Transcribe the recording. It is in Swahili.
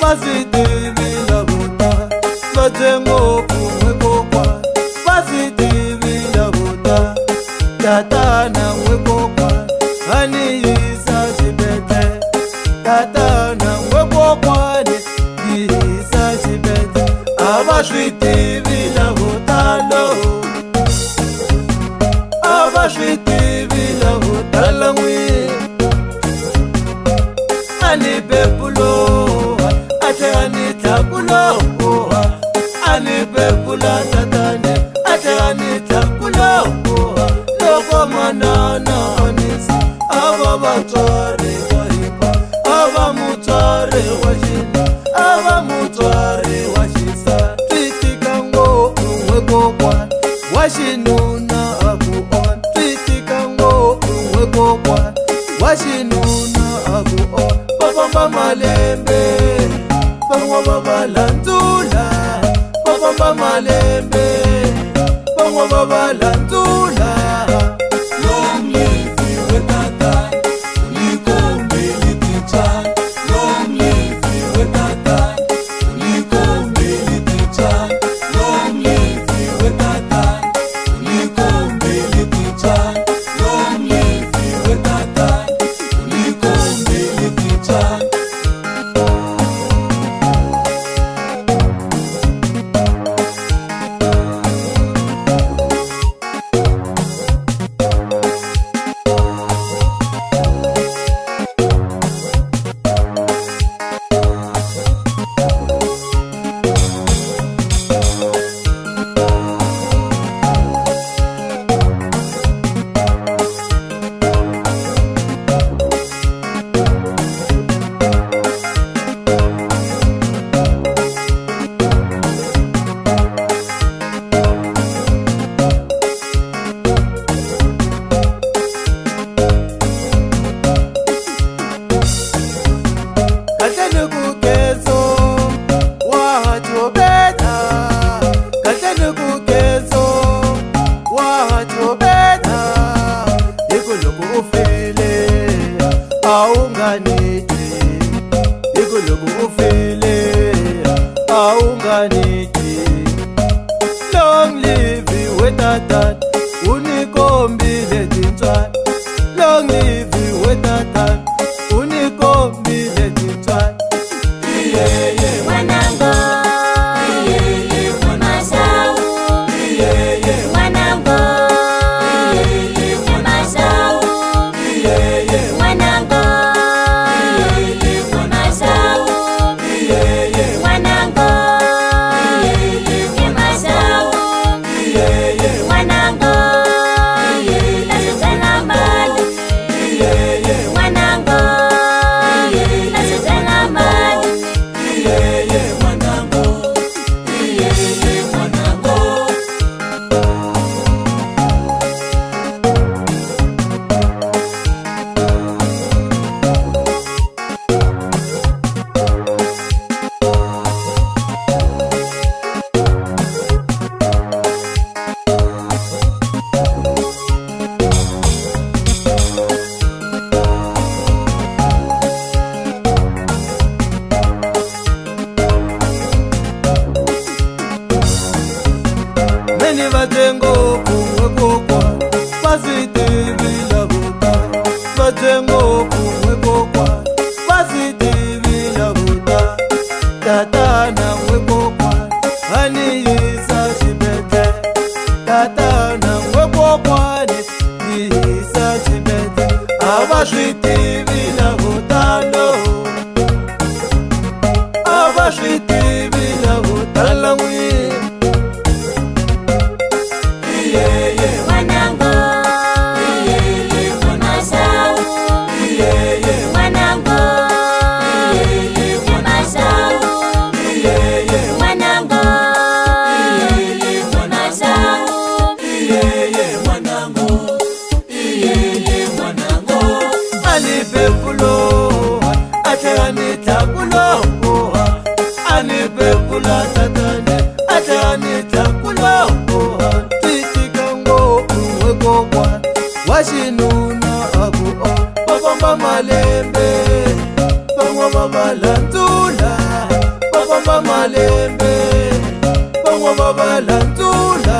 Vasitivi la vuta, vajengo kumwekokwa. Vasitivi la vuta, tatana mwekokwa. Aniyisa chibete, tatana mwekokwa. Yisa chibete, avashitivi la vuta lo. Avashitivi la vuta la mwi. Ani bepulo, ate ani takulo, ani bepula tatane, ate ani takulo, loko manana onisi, ava batware wahipa, ava mutware wajina, ava mutware wajisa, twitikango uwekokwa, washinuna abuon, twitikango uwekokwa, washinuna abuon. Baba malembe, bangwa balandula. Baba malembe, bangwa balandula. Long live you tata, ulikombe liticha. Long live you tata, ulikombe liticha. Long live you tata, ulikombe liticha. Long live you tata, ulikombe liticha. Katenu kukezo, watu beta. Katenu kukezo, watu beta. Ikuluku ufile, aunganiti. Ikuluku ufile, aunganiti. Long live you with that, unikombile tintwa. Long live you with that, unikombile tintwa. Wanango, Masau, Wanango, Masau, Wanango, Masau, Wanango, Masau, Wanango, nasitena mbali, Wanango, nasitena mbali. Meni vajengo kumwekokwa, vasitivi la vuta. Vajengo kumwekokwa, vasitivi la vuta. Tatana mwekokwa, aniyisa chibete. Tatana mwekokwa, yisa chibete. Avashitivi la vuta lo. Avashitivi la vuta la mwi. Wanango, Masau, Wanango, Masau, Wanango, Masau, Ani bepulo, ate ani takulo. Ani bepula tatane, ate ani takulo. Twitikango uwekokwa, washinuna abuon. Baba malembe, bangwa balandula. malembe, bango babalandula